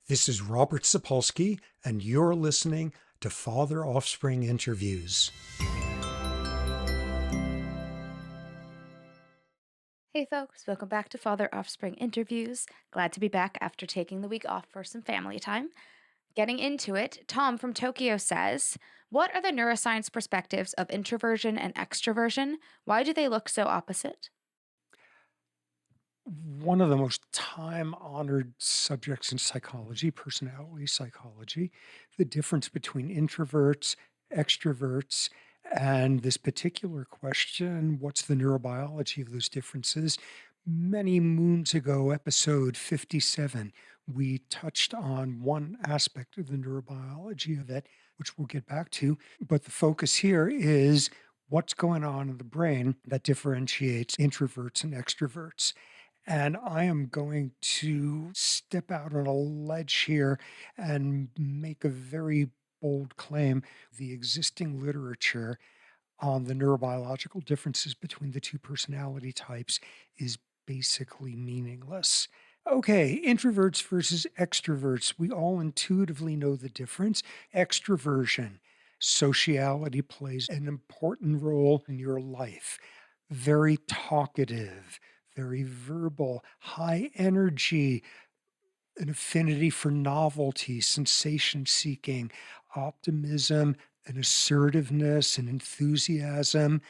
This is Robert Sapolsky, and you're listening to Father-Offspring Interviews. Hey folks, welcome back to Father-Offspring Interviews. Glad to be back after taking the week off for some family time. Getting into it, Tom from Tokyo says, what are the neuroscience perspectives of introversion and extroversion? Why do they look so opposite? One of the most time-honored subjects in psychology, personality psychology, the difference between introverts, extroverts, and this particular question, what's the neurobiology of those differences? Many moons ago, episode 57, we touched on one aspect of the neurobiology of it, which we'll get back to. But the focus here is what's going on in the brain that differentiates introverts and extroverts. And I am going to step out on a ledge here and make a very bold claim. The existing literature on the neurobiological differences between the two personality types is basically meaningless. Okay, introverts versus extroverts. We all intuitively know the difference. Extroversion, sociality plays an important role in your life. Very talkative, very verbal, high energy, an affinity for novelty, sensation seeking, optimism, an assertiveness, an enthusiasm,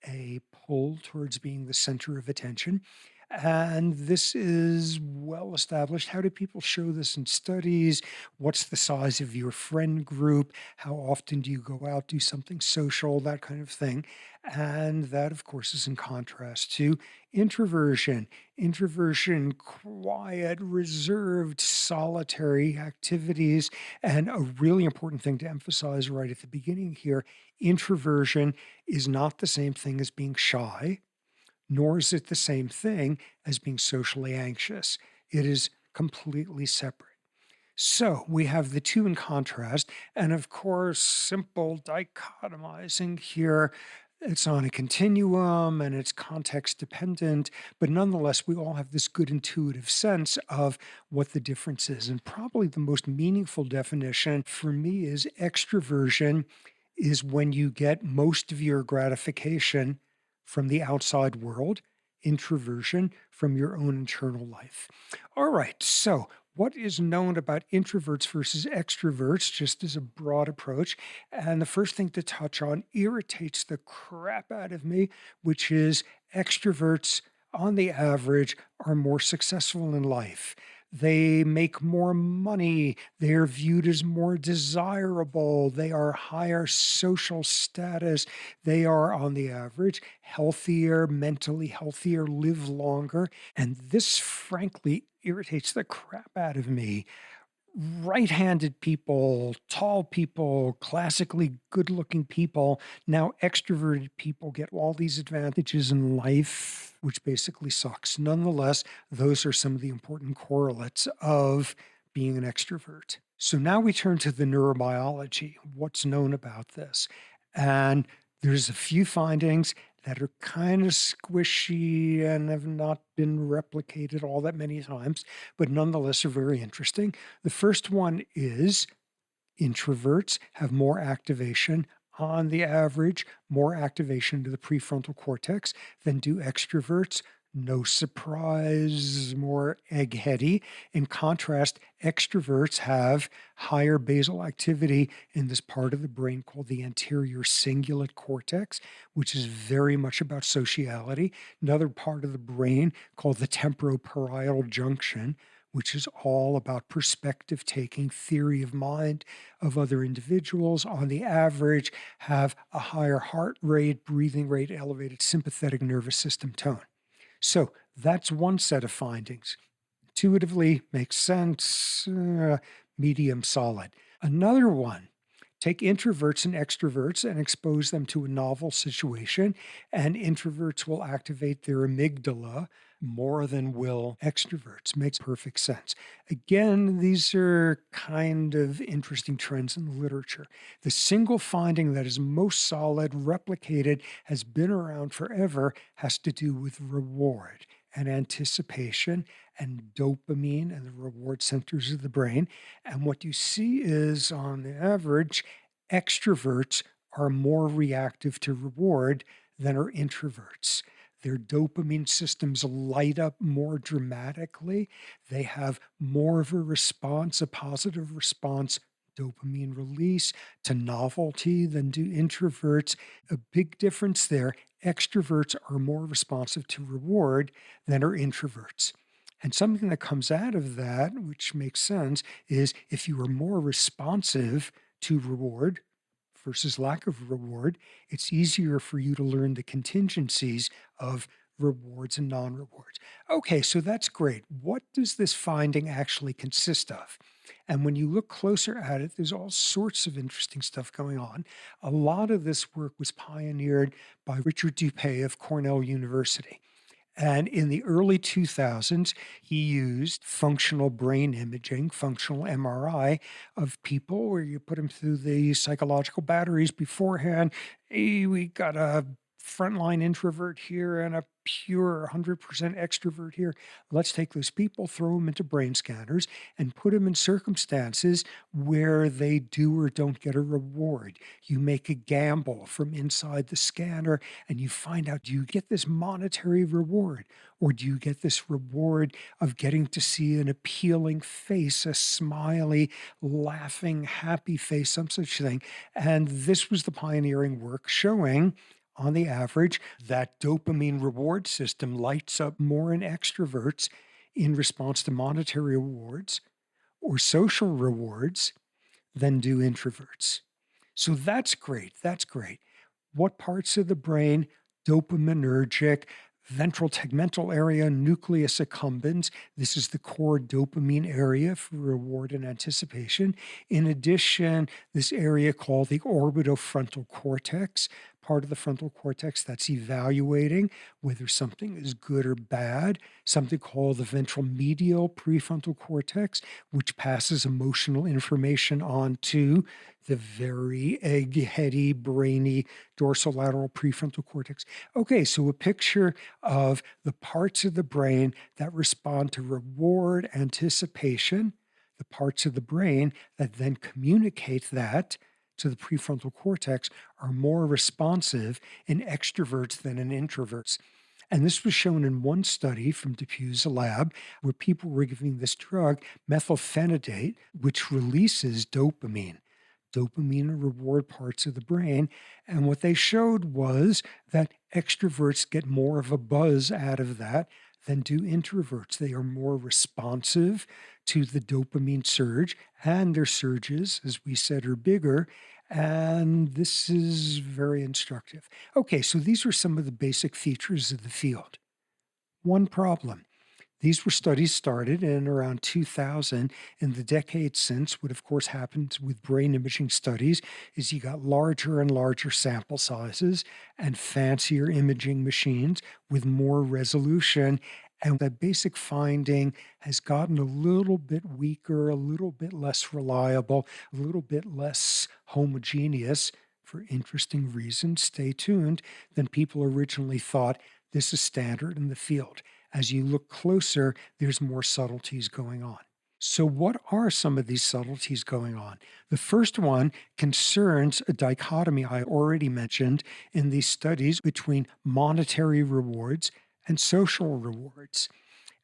a pull towards being the center of attention. And this is well established. How do people show this in studies? What's the size of your friend group? How often do you go out, do something social, that kind of thing? And that, of course, is in contrast to introversion. Introversion, quiet, reserved, solitary activities. And a really important thing to emphasize right at the beginning here, introversion is not the same thing as being shy, nor is it the same thing as being socially anxious. It is completely separate. So we have the two in contrast, and of course, simple dichotomizing here. It's on a continuum and it's context dependent, but nonetheless, we all have this good intuitive sense of what the difference is. And probably the most meaningful definition for me is extroversion is when you get most of your gratification from the outside world, introversion from your own internal life. All right, so what is known about introverts versus extroverts, just as a broad approach? And the first thing to touch on irritates the crap out of me, which is extroverts, on the average, are more successful in life. They make more money. They're viewed as more desirable. They are higher social status. They are, on the average, healthier, mentally healthier, live longer. And this, frankly, irritates the crap out of me. Right-handed people, tall people, classically good-looking people. Now extroverted people get all these advantages in life, which basically sucks. Nonetheless, those are some of the important correlates of being an extrovert. So now we turn to the neurobiology, what's known about this. And there's a few findings that are kind of squishy and have not been replicated all that many times, but nonetheless are very interesting. The first one is introverts have more activation, on the average, more activation to the prefrontal cortex than do extroverts. No surprise, more eggheady. In contrast, extroverts have higher basal activity in this part of the brain called the anterior cingulate cortex, which is very much about sociality. Another part of the brain called the temporoparietal junction, which is all about perspective taking, theory of mind of other individuals, on the average, have a higher heart rate, breathing rate, elevated sympathetic nervous system tone. So that's one set of findings. Intuitively makes sense, medium solid. Another one, take introverts and extroverts and expose them to a novel situation, and introverts will activate their amygdala more than will extroverts. Makes perfect sense. Again, these are kind of interesting trends in the literature. The single finding that is most solid, replicated, has been around forever, has to do with reward and anticipation and dopamine and the reward centers of the brain. And what you see is, on the average, extroverts are more reactive to reward than are introverts. Their dopamine systems light up more dramatically. They have more of a response, a positive response, dopamine release to novelty than do introverts. A big difference there. Extroverts are more responsive to reward than are introverts. And something that comes out of that, which makes sense, is if you are more responsive to reward versus lack of reward, it's easier for you to learn the contingencies of rewards and non rewards. Okay, so that's great. What does this finding actually consist of? And when you look closer at it, there's all sorts of interesting stuff going on. A lot of this work was pioneered by Richard Dupay of Cornell University. And in the early 2000s, he used functional brain imaging, functional MRI of people where you put them through the psychological batteries beforehand. Hey, we got a frontline introvert here and a pure 100% extrovert here. Let's take those people, throw them into brain scanners, and put them in circumstances where they do or don't get a reward. You make a gamble from inside the scanner and you find out, do you get this monetary reward, or do you get this reward of getting to see an appealing face, a smiley, laughing, happy face, some such thing? And this was the pioneering work showing, on the average, that dopamine reward system lights up more in extroverts in response to monetary rewards or social rewards than do introverts. So that's great. That's great. What parts of the brain? Dopaminergic, ventral tegmental area, nucleus accumbens. This is the core dopamine area for reward and anticipation. In addition, this area called the orbitofrontal cortex, part of the frontal cortex that's evaluating whether something is good or bad, something called the ventral medial prefrontal cortex, which passes emotional information on to the very eggheady, brainy dorsolateral prefrontal cortex. Okay, so a picture of the parts of the brain that respond to reward anticipation, the parts of the brain that then communicate that to the prefrontal cortex are more responsive in extroverts than in introverts. And this was shown in one study from Dupuy's lab where people were giving this drug, methylphenidate, which releases dopamine. Dopamine reward parts of the brain. And what they showed was that extroverts get more of a buzz out of that than do introverts. They are more responsive to the dopamine surge, and their surges, as we said, are bigger. And this is very instructive. Okay, so these were some of the basic features of the field. One problem. These were studies started in around 2000. In the decades since, what of course happened with brain imaging studies is you got larger and larger sample sizes and fancier imaging machines with more resolution. And that basic finding has gotten a little bit weaker, a little bit less reliable, a little bit less homogeneous for interesting reasons. Stay tuned, than people originally thought. This is standard in the field. As you look closer, there's more subtleties going on. So, what are some of these subtleties going on? The first one concerns a dichotomy I already mentioned in these studies between monetary rewards and social rewards.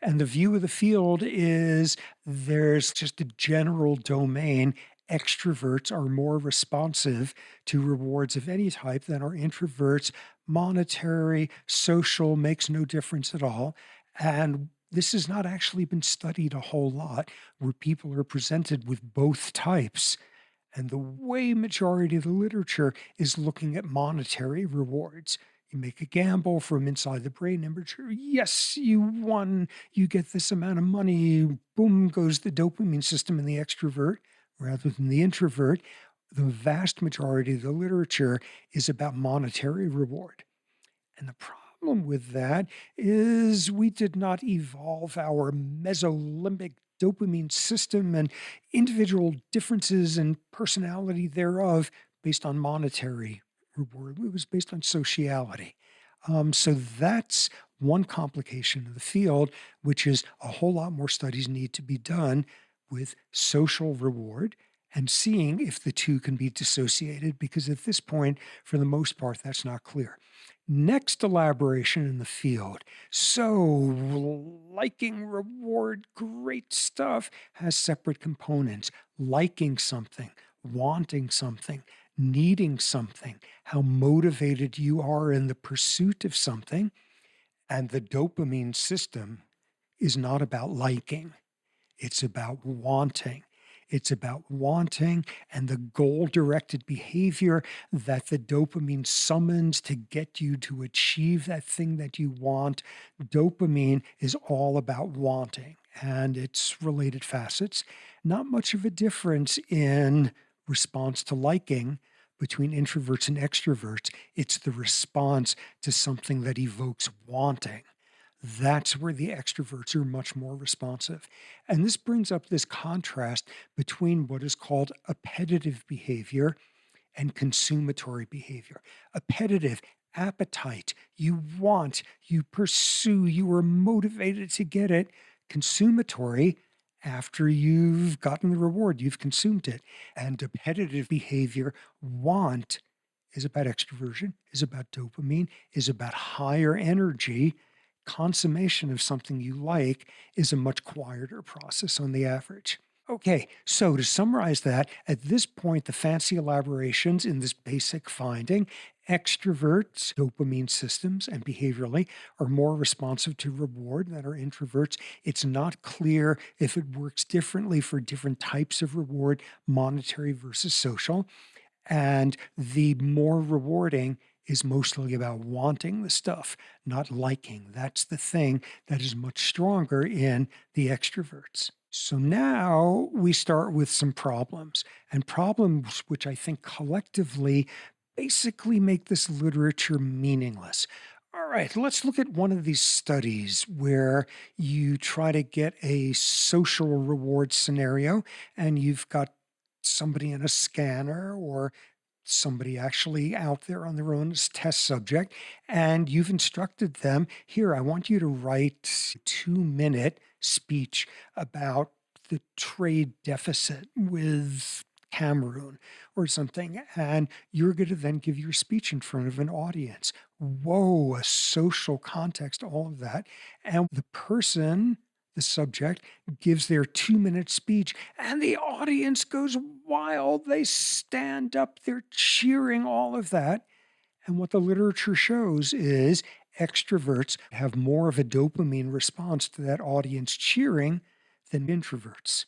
And the view of the field is there's just a general domain. Extroverts are more responsive to rewards of any type than are introverts. Monetary, social makes no difference at all. And this has not actually been studied a whole lot where people are presented with both types. And the way majority of the literature is looking at monetary rewards. You make a gamble from inside the brain imager. Yes, you won. You get this amount of money. Boom goes the dopamine system in the extrovert rather than the introvert. The vast majority of the literature is about monetary reward. And the problem with that is we did not evolve our mesolimbic dopamine system and individual differences in personality thereof based on monetary reward. It was based on sociality. So that's one complication of the field, which is a whole lot more studies need to be done with social reward and seeing if the two can be dissociated, because at this point, for the most part, that's not clear. Next elaboration in the field. So, liking reward, great stuff, has separate components. Liking something, wanting something, needing something, how motivated you are in the pursuit of something. And the dopamine system is not about liking, it's about wanting. It's about wanting and the goal directed behavior that the dopamine summons to get you to achieve that thing that you want. Dopamine is all about wanting and its related facets. Not much of a difference in response to liking between introverts and extroverts. It's the response to something that evokes wanting. That's where the extroverts are much more responsive. And this brings up this contrast between what is called appetitive behavior and consumatory behavior. Appetitive, appetite, you want, you pursue, you are motivated to get it. Consumatory, after you've gotten the reward, you've consumed it. And appetitive behavior, want, is about extroversion, is about dopamine, is about higher energy. Consummation of something you like is a much quieter process on the average. Okay, so to summarize that, at this point, the fancy elaborations in this basic finding, extroverts, dopamine systems, and behaviorally are more responsive to reward than are introverts. It's not clear if it works differently for different types of reward, monetary versus social. And the more rewarding is mostly about wanting the stuff, not liking. That's the thing that is much stronger in the extroverts. So now we start with some problems, and problems which I think collectively basically make this literature meaningless. All right, let's look at one of these studies where you try to get a social reward scenario, and you've got somebody in a scanner or somebody actually out there on their own as test subject, and you've instructed them here, I want you to write a 2-minute speech about the trade deficit with Cameroon or something, and you're going to then give your speech in front of an audience. Whoa, a social context, all of that. And the person, the subject, gives their 2-minute speech, and the audience goes wild. They stand up, they're cheering, all of that. And what the literature shows is extroverts have more of a dopamine response to that audience cheering than introverts.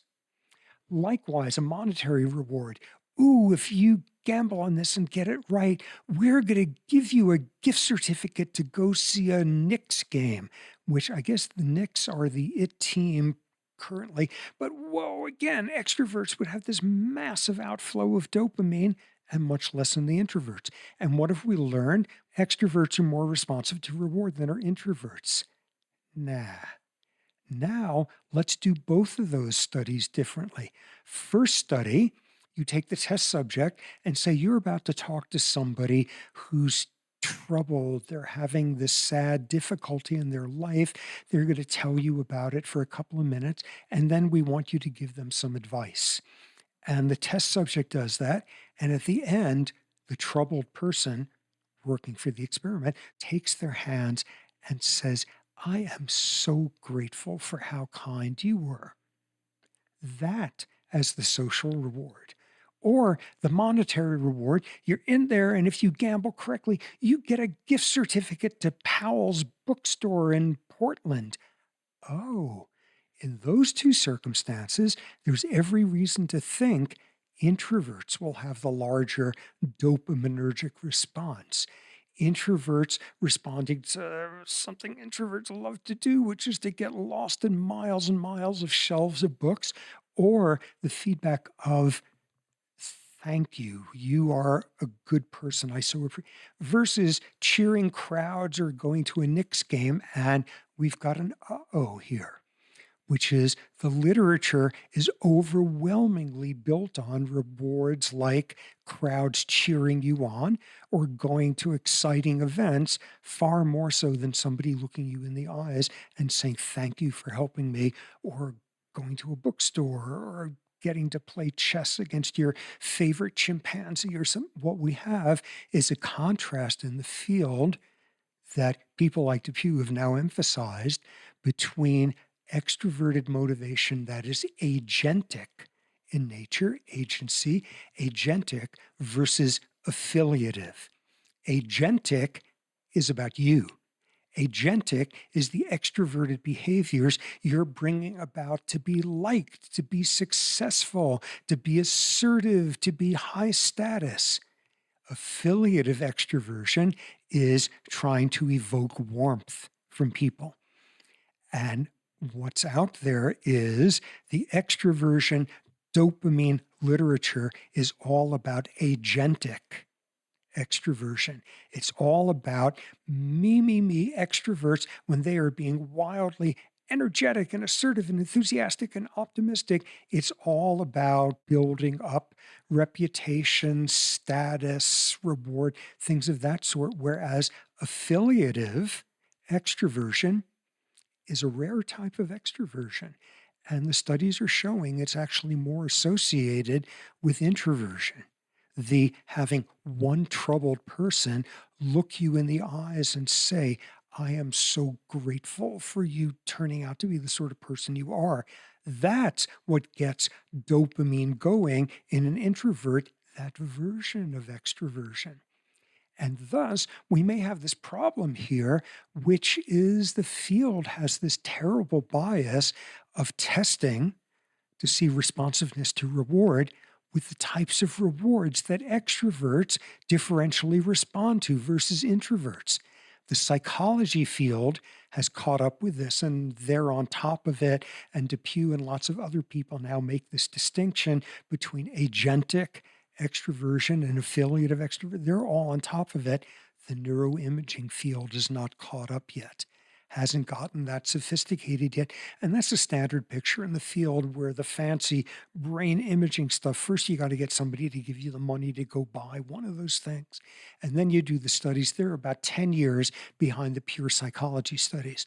Likewise, a monetary reward. Ooh, if you gamble on this and get it right, we're going to give you a gift certificate to go see a Knicks game, which I guess the Knicks are the it team currently. But whoa, again, extroverts would have this massive outflow of dopamine and much less than the introverts. And what have we learned? Extroverts are more responsive to reward than are introverts. Nah. Now, let's do both of those studies differently. First study, you take the test subject and say you're about to talk to somebody who's troubled, they're having this sad difficulty in their life. They're going to tell you about it for a couple of minutes, and then we want you to give them some advice. And the test subject does that. And at the end, the troubled person working for the experiment takes their hands and says, I am so grateful for how kind you were. That as the social reward. Or the monetary reward, you're in there, and if you gamble correctly, you get a gift certificate to Powell's bookstore in Portland. Oh, in those two circumstances, there's every reason to think introverts will have the larger dopaminergic response. Introverts responding to something introverts love to do, which is to get lost in miles and miles of shelves of books, or the feedback of thank you, you are a good person, I so appreciate, versus cheering crowds or going to a Knicks game and we've got an uh-oh here. which is the literature is overwhelmingly built on rewards like crowds cheering you on or going to exciting events, far more so than somebody looking you in the eyes and saying, "Thank you for helping me," or going to a bookstore or getting to play chess against your favorite chimpanzee or some. What we have is a contrast in the field that people like Depew have now emphasized between extroverted motivation that is agentic in nature, agentic versus affiliative. Agentic is about you. Agentic is the extroverted behaviors you're bringing about to be liked, to be successful, to be assertive, to be high status. Affiliative extroversion is trying to evoke warmth from people. And what's out there is the extroversion dopamine literature is all about agentic extroversion. It's all about me extroverts when they are being wildly energetic and assertive and enthusiastic and optimistic. It's all about building up reputation, status, reward, things of that sort. Whereas affiliative extroversion is a rare type of extroversion. And the studies are showing it's actually more associated with introversion. The having one troubled person look you in the eyes and say, "I am so grateful for you turning out to be the sort of person you are." That's what gets dopamine going in an introvert, that version of extroversion. And thus, we may have this problem here, which is the field has this terrible bias of testing to see responsiveness to reward with the types of rewards that extroverts differentially respond to versus introverts. The psychology field has caught up with this and they're on top of it. And Depew and lots of other people now make this distinction between agentic extroversion and affiliative extroversion. They're all on top of it. The neuroimaging field is not caught up yet, hasn't gotten that sophisticated yet. And that's a standard picture in the field where the fancy brain imaging stuff, first you got to get somebody to give you the money to go buy one of those things. And then you do the studies. They're about 10 years behind the pure psychology studies.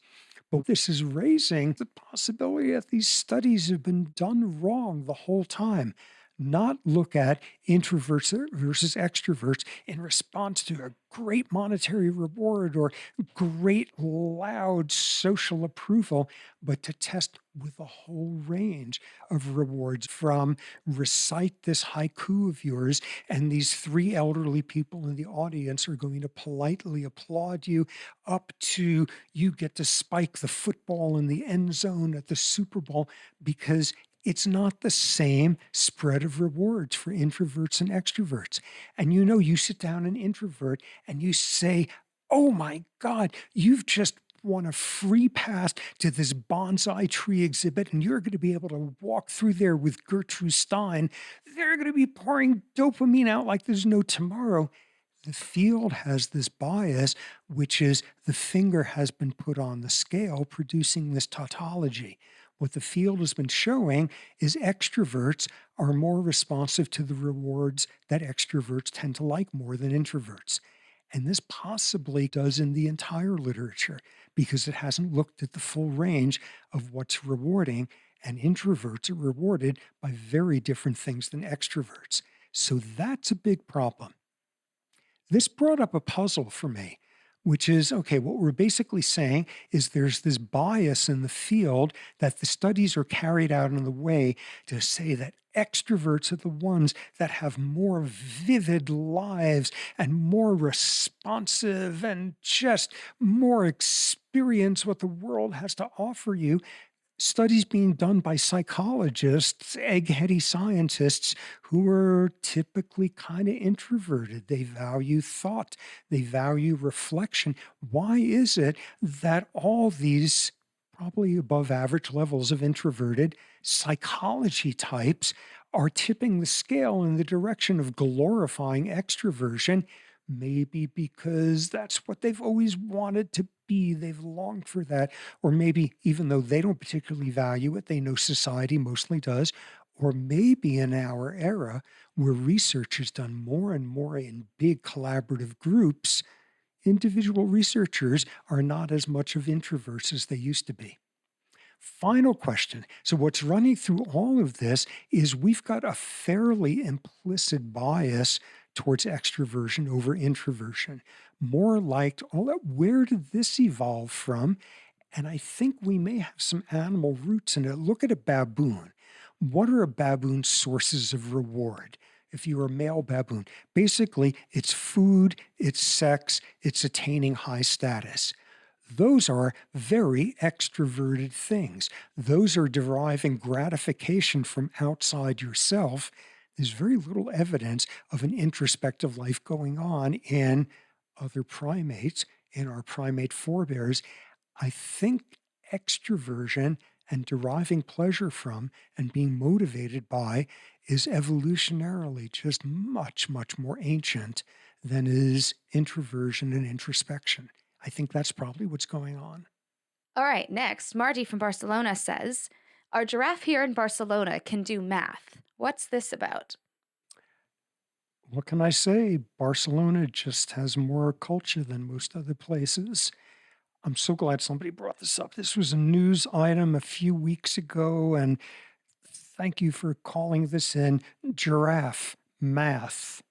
But this is raising the possibility that these studies have been done wrong the whole time. Not look at introverts versus extroverts in response to a great monetary reward or great loud social approval, but to test with a whole range of rewards from recite this haiku of yours, and these three elderly people in the audience are going to politely applaud you, up to you get to spike the football in the end zone at the Super Bowl, because it's not the same spread of rewards for introverts and extroverts. And you sit down an introvert and you say, "Oh my God, you've just won a free pass to this bonsai tree exhibit, and you're going to be able to walk through there with Gertrude Stein." They're going to be pouring dopamine out like there's no tomorrow. The field has this bias, which is the finger has been put on the scale, producing this tautology. What the field has been showing is extroverts are more responsive to the rewards that extroverts tend to like more than introverts. And this possibly does in the entire literature because it hasn't looked at the full range of what's rewarding, and introverts are rewarded by very different things than extroverts. So that's a big problem. This brought up a puzzle for me, which is okay, what we're basically saying is there's this bias in the field that the studies are carried out in the way to say that extroverts are the ones that have more vivid lives and more responsive and just more experience what the world has to offer you. Studies being done by psychologists, eggheady scientists who are typically kind of introverted. They value thought, they value reflection. Why is it that all these probably above average levels of introverted psychology types are tipping the scale in the direction of glorifying extroversion? Maybe because that's what they've always wanted to be. They've longed for that. Or maybe even though they don't particularly value it, they know society mostly does. Or maybe in our era, where research is done more and more in big collaborative groups, individual researchers are not as much of introverts as they used to be. Final question. So, what's running through all of this is we've got a fairly implicit bias towards extroversion over introversion. More like, where did this evolve from? And I think we may have some animal roots in it. Look at a baboon. What are a baboon's sources of reward? If you're a male baboon, basically it's food, it's sex, it's attaining high status. Those are very extroverted things. Those are deriving gratification from outside yourself. There's very little evidence of an introspective life going on in other primates, in our primate forebears. I think extroversion and deriving pleasure from and being motivated by is evolutionarily just much, much more ancient than is introversion and introspection. I think that's probably what's going on. All right, next, Marty from Barcelona says, our giraffe here in Barcelona can do math. What's this about? What can I say? Barcelona just has more culture than most other places. I'm so glad somebody brought this up. This was a news item a few weeks ago, and thank you for calling this in. Giraffe, math,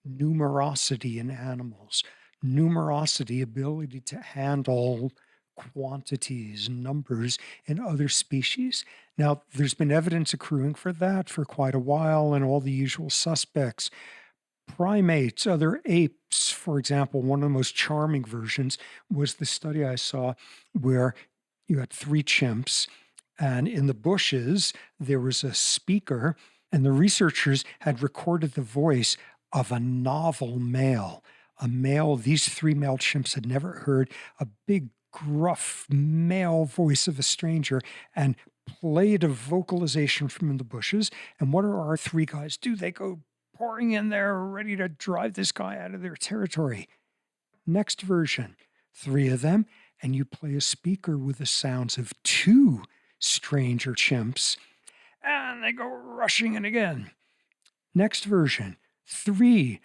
numerosity in animals, numerosity, ability to handle quantities, numbers in other species. Now, there's been evidence accruing for that for quite a while, and all the usual suspects. Primates, other apes, for example, one of the most charming versions was the study I saw where you had three chimps, and in the bushes, there was a speaker, and the researchers had recorded the voice of a novel male. A male, these three male chimps had never heard a big, gruff male voice of a stranger, and played a vocalization from the bushes. And what do our three guys do? They go pouring in there, ready to drive this guy out of their territory. Next version, three of them, and you play a speaker with the sounds of two stranger chimps, and they go rushing in again. Next version, three,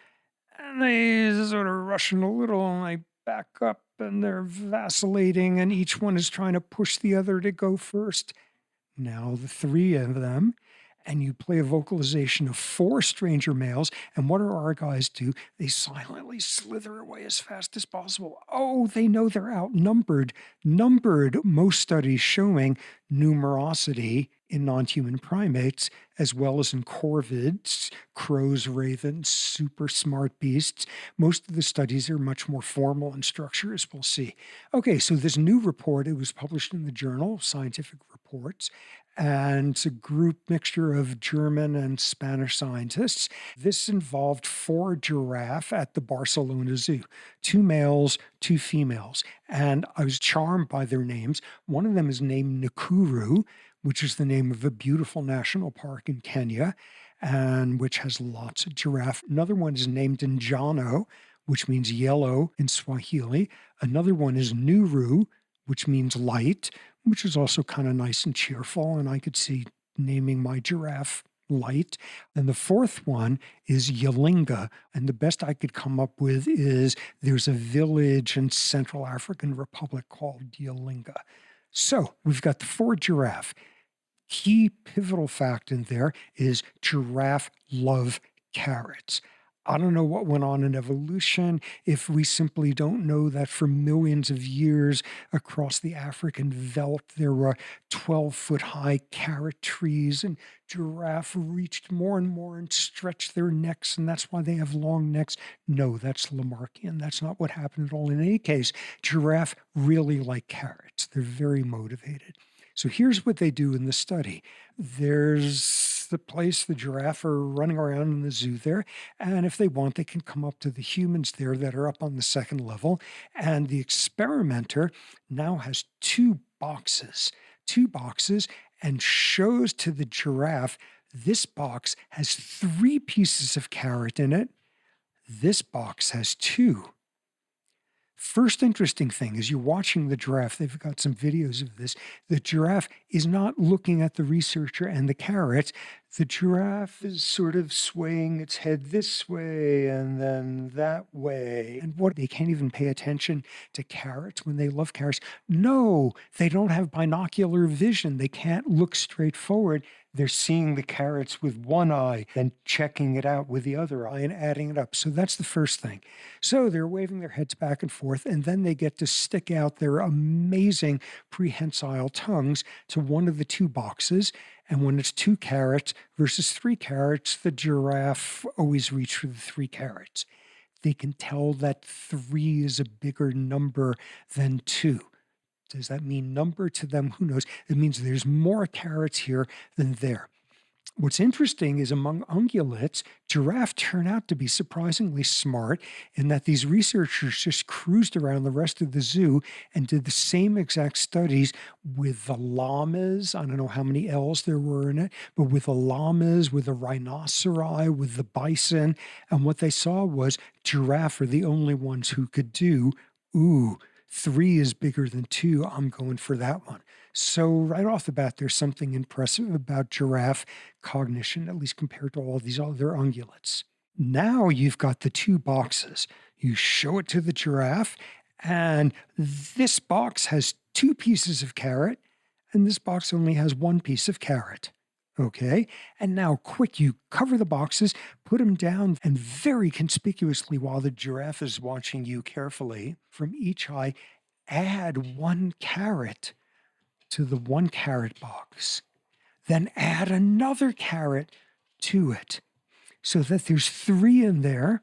and they sort of rush in a little, and they back up, and they're vacillating, and each one is trying to push the other to go first. Now the three of them, and you play a vocalization of four stranger males. And what do our guys do? They silently slither away as fast as possible. Oh, they know they're outnumbered. Most studies showing numerosity in non-human primates, as well as in corvids, crows, ravens, super smart beasts. Most of the studies are much more formal in structure, as we'll see. Okay, so this new report, it was published in the journal Scientific Reports, and it's a group mixture of German and Spanish scientists. This involved four giraffe at the Barcelona Zoo, two males, two females. And I was charmed by their names. One of them is named Nakuru, which is the name of a beautiful national park in Kenya, and which has lots of giraffe. Another one is named Njano, which means yellow in Swahili. Another one is Nuru, which means light, which is also kind of nice and cheerful. And I could see naming my giraffe Light. And the fourth one is Yalinga. And the best I could come up with is there's a village in Central African Republic called Yalinga. So we've got the four giraffe. Key pivotal fact in there is giraffe love carrots. I don't know what went on in evolution if we simply don't know that for millions of years across the African veldt there were 12-foot high carrot trees, and giraffe reached more and more and stretched their necks, and that's why they have long necks. No, that's Lamarckian. That's not what happened at all. In any case, giraffe really like carrots. They're very motivated. So here's what they do in the study. There's the place the giraffe are running around in the zoo there. And if they want, they can come up to the humans there that are up on the second level. And the experimenter now has two boxes, and shows to the giraffe, this box has three pieces of carrot in it. This box has two. First interesting thing is you're watching the giraffe. They've got some videos of this. The giraffe is not looking at the researcher and the carrot. The giraffe is sort of swaying its head this way and then that way. And what, they can't even pay attention to carrots when they love carrots? No, they don't have binocular vision. They can't look straight forward. They're seeing the carrots with one eye, then checking it out with the other eye and adding it up. So that's the first thing. So they're waving their heads back and forth, and then they get to stick out their amazing prehensile tongues to one of the two boxes. And when it's 2 carrots versus 3 carrots, the giraffe always reaches for the 3 carrots. They can tell that 3 is a bigger number than 2. Does that mean number to them? Who knows? It means there's more carrots here than there. What's interesting is among ungulates, giraffe turn out to be surprisingly smart in that these researchers just cruised around the rest of the zoo and did the same exact studies with the llamas. I don't know how many L's there were in it, but with the llamas, with the rhinoceri, with the bison. And what they saw was giraffe are the only ones who could do, ooh, 3 is bigger than 2. I'm going for that one. So right off the bat, there's something impressive about giraffe cognition, at least compared to all these other ungulates. Now you've got the 2 boxes. You show it to the giraffe, and this box has 2 pieces of carrot, and this box only has 1 piece of carrot. Okay, and now quick, you cover the boxes, put them down, and very conspicuously, while the giraffe is watching you carefully from each eye, add 1 carrot to the 1 carrot box. Then add another carrot to it so that there's 3 in there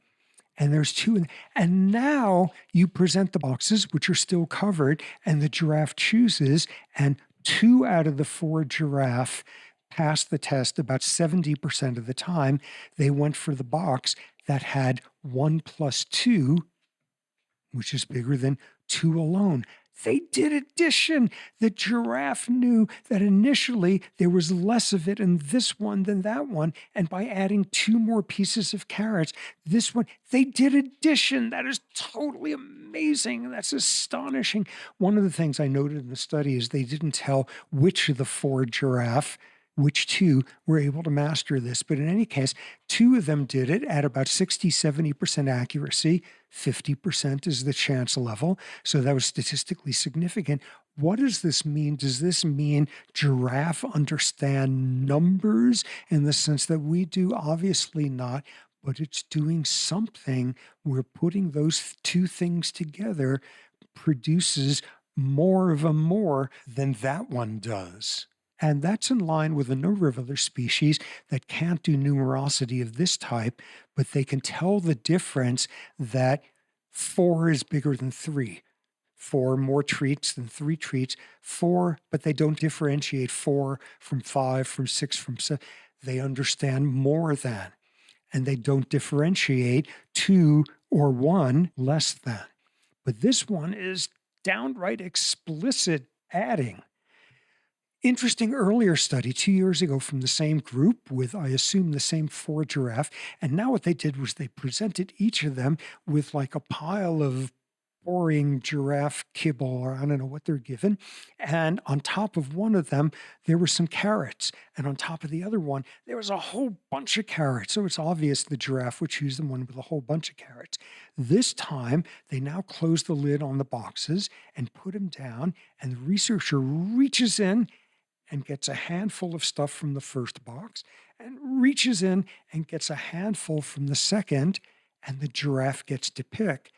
and there's 2 in there. And now you present the boxes, which are still covered, and the giraffe chooses, and 2 out of the 4 giraffe passed the test about 70% of the time. They went for the box that had 1 plus 2, which is bigger than 2 alone. They did addition. The giraffe knew that initially there was less of it in this one than that one. And by adding 2 more pieces of carrots, this one, they did addition. That is totally amazing. That's astonishing. One of the things I noted in the study is they didn't tell which of the 4 giraffe, which 2 were able to master this. But in any case, 2 of them did it at about 60-70% accuracy. 50% is the chance level. So that was statistically significant. What does this mean? Does this mean giraffe understand numbers in the sense that we do? Obviously not, but it's doing something. We're putting those 2 things together produces more of a more than that one does. And that's in line with a number of other species that can't do numerosity of this type, but they can tell the difference that 4 is bigger than 3. 4 more treats than 3 treats. 4, but they don't differentiate 4 from 5, from 6, from 7. They understand more than. And they don't differentiate 2 or 1 less than. But this one is downright explicit adding. Interesting earlier study 2 years ago from the same group with, I assume, the same 4 giraffe. And now what they did was they presented each of them with like a pile of boring giraffe kibble, or I don't know what they're given. And on top of one of them, there were some carrots. And on top of the other one, there was a whole bunch of carrots. So it's obvious the giraffe would choose the one with a whole bunch of carrots. This time, they now close the lid on the boxes and put them down. And the researcher reaches in and gets a handful of stuff from the first box and reaches in and gets a handful from the second, and the giraffe gets to pick.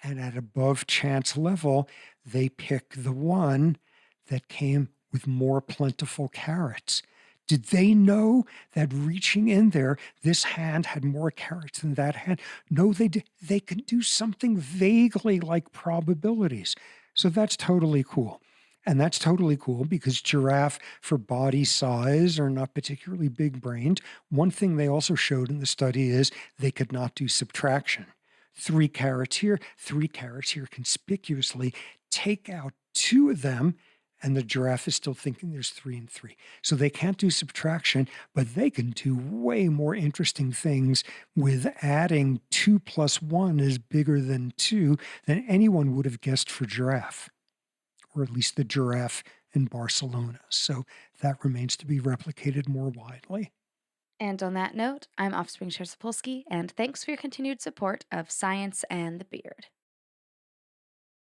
And at above chance level, they pick the one that came with more plentiful carrots. Did they know that reaching in there, this hand had more carrots than that hand? No, they did. They could do something vaguely like probabilities. So that's totally cool. And that's totally cool because giraffe, for body size, are not particularly big-brained. One thing they also showed in the study is they could not do subtraction. 3 carrots here, 3 carrots here conspicuously. Take out 2 of them, and the giraffe is still thinking there's 3 and 3. So they can't do subtraction, but they can do way more interesting things with adding 2 plus 1 is bigger than 2 than anyone would have guessed for giraffe, or at least the giraffe in Barcelona. So that remains to be replicated more widely. And on that note, I'm Offspring Chair Sapolsky, and thanks for your continued support of Science and the Beard.